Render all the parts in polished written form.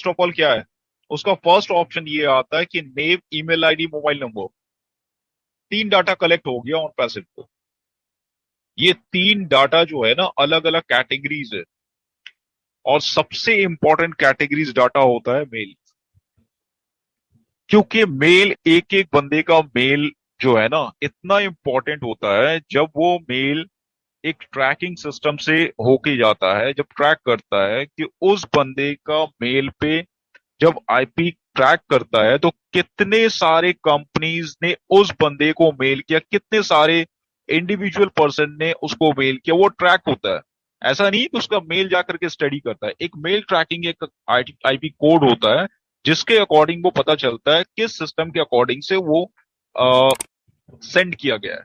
First of all क्या है, उसका फर्स्ट ऑप्शन ये आता है कि name, email ID, mobile number. तीन डाटा कलेक्ट हो गया ऑन पैसिव को। ये तीन डाटा जो है ना अलग अलग कैटेगरीज है, और सबसे इंपॉर्टेंट कैटेगरीज डाटा होता है मेल। क्योंकि मेल, एक एक बंदे का मेल जो है ना इतना इंपॉर्टेंट होता है, जब वो मेल एक ट्रैकिंग सिस्टम से होके जाता है, जब ट्रैक करता है कि उस बंदे का मेल पे जब आईपी ट्रैक करता है तो कितने सारे कंपनीज ने उस बंदे को मेल किया, कितने सारे इंडिविजुअल पर्सन ने उसको मेल किया, वो ट्रैक होता है। ऐसा नहीं कि उसका मेल जाकर के स्टडी करता है। एक मेल ट्रैकिंग एक आईपी कोड होता है, जिसके अकॉर्डिंग वो पता चलता है किस सिस्टम के अकॉर्डिंग से वो सेंड किया गया है,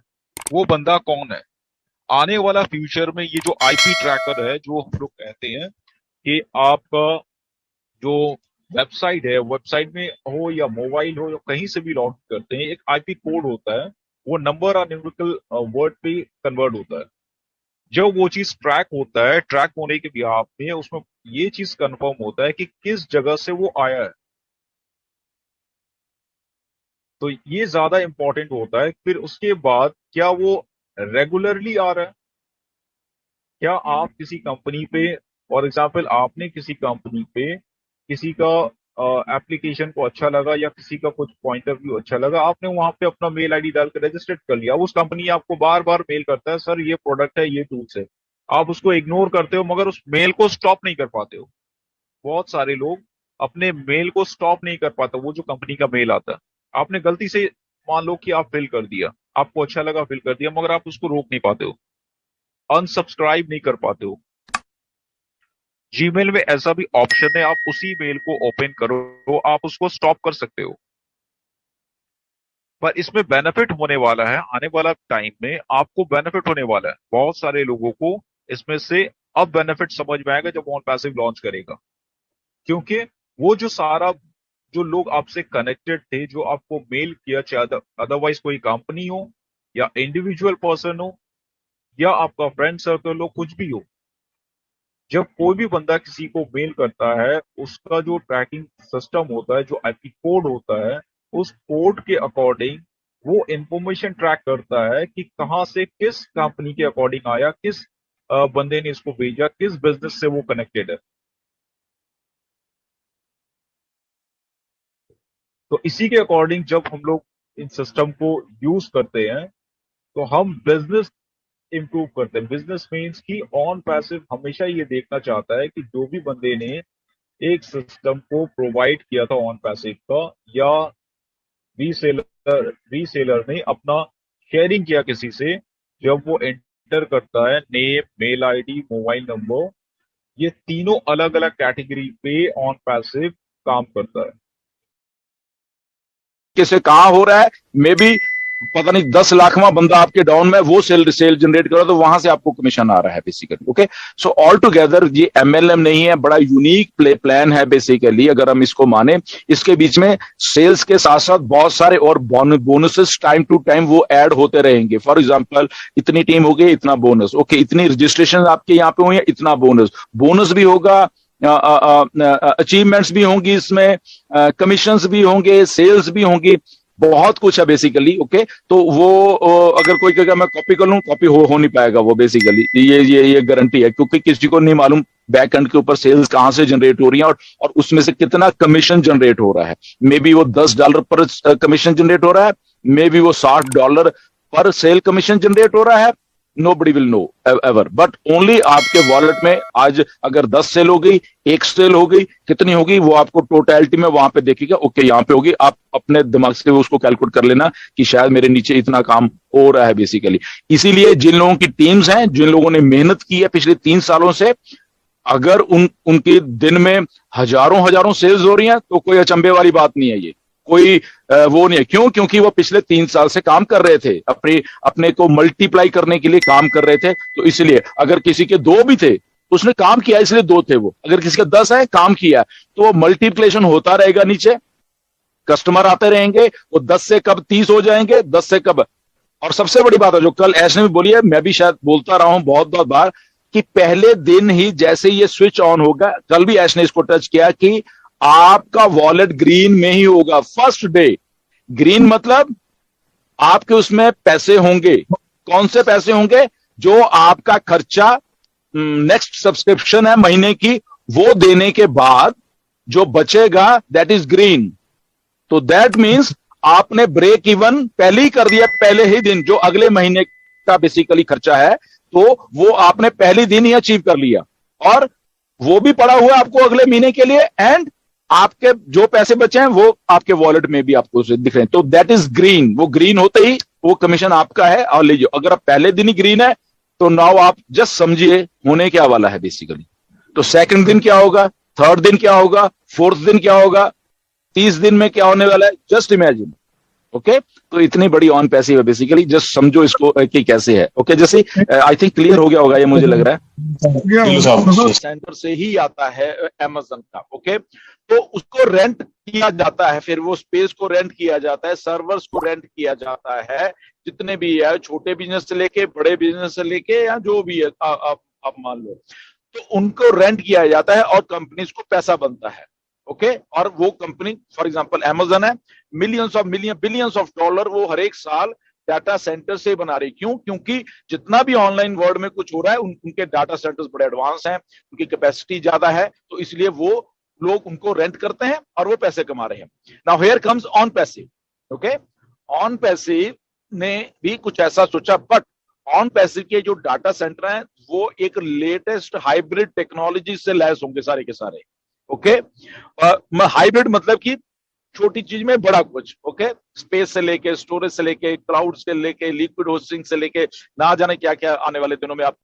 वो बंदा कौन है। आने वाला फ्यूचर में ये जो आईपी ट्रैकर है, जो हम लोग कहते हैं कि आपका जो वेबसाइट है, वेबसाइट में हो या मोबाइल हो या कहीं से भी लॉग करते हैं, एक आईपी कोड होता है, वो नंबर और न्यूमेरिकल वर्ड पे कन्वर्ट होता है। जब वो चीज ट्रैक होता है, ट्रैक होने के बिहाफ में उसमें ये चीज कंफर्म होता है कि किस जगह से वो आया है। तो ये ज्यादा इंपॉर्टेंट होता है। फिर उसके बाद क्या वो रेगुलरली आ रहा है, क्या आप किसी कंपनी पे, फॉर एग्जाम्पल आपने किसी कंपनी पे किसी का एप्लीकेशन को अच्छा लगा या किसी का कुछ पॉइंट ऑफ व्यू अच्छा लगा, आपने वहां पे अपना मेल आईडी डालकर रजिस्टर्ड कर लिया, उस कंपनी आपको बार बार मेल करता है, सर ये प्रोडक्ट है, ये टूल्स है। आप उसको इग्नोर करते हो, मगर उस मेल को स्टॉप नहीं कर पाते हो। बहुत सारे लोग अपने मेल को स्टॉप नहीं कर पाते, वो जो कंपनी का मेल आता है, आपने गलती से मान लो कि आप फिल कर दिया, आपको अच्छा लगा फिल कर दिया, मगर आप उसको रोक नहीं पाते हो, अनसब्सक्राइब नहीं कर पाते हो। जीमेल में ऐसा भी ऑप्शन है, आप उसी मेल को ओपन करो तो आप उसको स्टॉप कर सकते हो। पर इसमें बेनिफिट होने वाला है, आने वाला टाइम में आपको बेनिफिट होने वाला है। बहुत सारे लोगों को इसमें से अब बेनिफिट समझ में आएगा जब ऑन पैसिव लॉन्च करेगा। क्योंकि वो जो सारा, जो लोग आपसे कनेक्टेड थे, जो आपको मेल किया, चाहे अदरवाइज कोई कंपनी हो या इंडिविजुअल पर्सन हो या आपका फ्रेंड सर्कल हो, कुछ भी हो, जब कोई भी बंदा किसी को मेल करता है, उसका जो ट्रैकिंग सिस्टम होता है, जो आईपी कोड होता है, उस कोड के अकॉर्डिंग वो इंफॉर्मेशन ट्रैक करता है कि कहाँ से किस कंपनी के अकॉर्डिंग आया, किस बंदे ने इसको भेजा, किस बिजनेस से वो कनेक्टेड है। तो इसी के अकॉर्डिंग जब हम लोग इन सिस्टम को यूज करते हैं तो हम बिजनेस इंप्रूव करते हैं। बिजनेस मीन्स कि ऑन पैसिव हमेशा ये देखना चाहता है कि जो भी बंदे ने एक सिस्टम को प्रोवाइड किया था ऑन पैसिव का, या रीसेलर ने अपना शेयरिंग किया किसी से, जब वो एंटर करता है name, mail ID, mobile number, ये तीनों अलग अलग कैटेगरी पे ऑन पैसिव काम करता है। कैसे कहाँ हो रहा है, मे बी पता नहीं 10 लाखवां बंदा आपके डाउन में वो सेल जनरेट कर रहा है, तो वहां से आपको कमीशन आ रहा है basically. Okay, so all together ये एमएलएम नहीं है, बड़ा यूनिक प्लान है बेसिकली, अगर हम इसको माने। इसके बीच में सेल्स के साथ साथ बहुत सारे और बोनसेस टाइम टू टाइम वो ऐड होते रहेंगे। फॉर एग्जांपल, इतनी टीम हो गई, इतना बोनस, ओके, इतनी रजिस्ट्रेशन आपके यहाँ पे हुई है, इतना बोनस, बोनस भी होगा, अचीवमेंट्स भी होंगी इसमें, कमीशंस भी होंगे, सेल्स भी होंगी, बहुत कुछ है बेसिकली। ओके, तो वो अगर कोई कहेगा मैं कॉपी कर लूं, कॉपी हो नहीं पाएगा वो बेसिकली, ये गारंटी है, क्योंकि किसी को नहीं मालूम बैक एंड के ऊपर सेल्स कहां से जनरेट हो रही है, और उसमें से कितना कमीशन जनरेट हो रहा है। मे बी वो $10 पर कमीशन जनरेट हो रहा है, मे बी वो $60 पर सेल कमीशन जनरेट हो रहा है, nobody will know ever, but only आपके वॉलेट में आज अगर 10 सेल हो गई, एक सेल हो गई, कितनी होगी वो आपको टोटलिटी में वहां पे देखेगा। ओके, यहाँ पे होगी, आप अपने दिमाग से उसको कैलकुलेट कर लेना कि शायद मेरे नीचे इतना काम हो रहा है बेसिकली। इसीलिए जिन लोगों की टीम्स हैं, जिन लोगों ने मेहनत की है पिछले 3 सालों से, अगर उनके दिन में हजारों हजारों सेल्स हो रही हैं, तो कोई अचंभे वाली बात नहीं है, ये कोई वो नहीं है। क्यों? क्योंकि वो पिछले 3 साल से काम कर रहे थे, अपने को मल्टीप्लाई करने के लिए काम कर रहे थे। तो इसलिए अगर किसी के 2 भी थे, उसने काम किया इसलिए 2 थे वो, अगर किसी के 10 है, काम किया, तो वो मल्टीप्लिकेशन होता रहेगा, नीचे कस्टमर आते रहेंगे, वो 10 से कब 30 हो जाएंगे, 10 से कब। और सबसे बड़ी बात है जो कल ऐश ने भी बोली है, मैं भी शायद बोलता रहा हूं बहुत बहुत बार, कि पहले दिन ही जैसे ये स्विच ऑन होगा, कल भी ऐश ने इसको टच किया, कि आपका वॉलेट ग्रीन में ही होगा फर्स्ट डे। ग्रीन मतलब आपके उसमें पैसे होंगे। कौन से पैसे होंगे? जो आपका खर्चा नेक्स्ट सब्सक्रिप्शन है महीने की, वो देने के बाद जो बचेगा दैट इज ग्रीन। तो दैट मीन्स आपने ब्रेक इवन पहले ही कर दिया, पहले ही दिन। जो अगले महीने का बेसिकली खर्चा है तो वो आपने पहले दिन ही अचीव कर लिया, और वो भी पड़ा हुआ आपको अगले महीने के लिए, एंड आपके जो पैसे बचे हैं वो आपके वॉलेट में भी आपको दिख रहे हैं। तो दैट इज ग्रीन। वो ग्रीन होते ही वो कमीशन आपका है और लीजिए। अगर आप पहले दिन ही ग्रीन है तो नाउ आप जस्ट समझिए होने क्या वाला है बेसिकली। तो सेकंड दिन क्या होगा, थर्ड दिन क्या होगा, फोर्थ दिन क्या होगा, 30 दिन में क्या होने वाला है, जस्ट इमेजिन। ओके, तो इतनी बड़ी ऑन पैसिव है बेसिकली, जस्ट समझो इसको कि कैसे है। ओके, जैसे आई थिंक क्लियर हो गया होगा ये, मुझे लग रहा है। सेंटर से ही आता है अमेज़न का। ओके, तो उसको रेंट किया जाता है, फिर वो स्पेस को रेंट किया जाता है, सर्वर्स को रेंट किया जाता है, जितने भी है, छोटे बिजनेस से लेके बड़े बिजनेस से लेके या जो भी है आप मान लो, तो उनको रेंट किया जाता है और कंपनीज को पैसा बनता है। ओके, और वो कंपनी फॉर एग्जांपल अमेज़न है, बिलियंस ऑफ डॉलर वो हर एक साल डाटा सेंटर से बना रही। क्यों? क्योंकि जितना भी ऑनलाइन वर्ल्ड में कुछ हो रहा है, उनके डाटा सेंटर्स बड़े एडवांस हैं, उनकी कैपेसिटी ज्यादा है, तो इसलिए वो लोग उनको रेंट करते हैं और वो पैसे कमा रहे हैं। Now here comes on passive. Okay, on passive ने भी कुछ ऐसा सोचा, बट ऑन पैसिव के जो डाटा सेंटर हैं वो एक लेटेस्ट हाइब्रिड टेक्नोलॉजी से लैस होंगे सारे के सारे। ओके, हाइब्रिड मतलब कि छोटी चीज में बड़ा कुछ। ओके, स्पेस से लेके, स्टोरेज से लेके, क्लाउड से लेके, लिक्विड होस्टिंग से लेके, ना जाने क्या क्या आने वाले दिनों में आप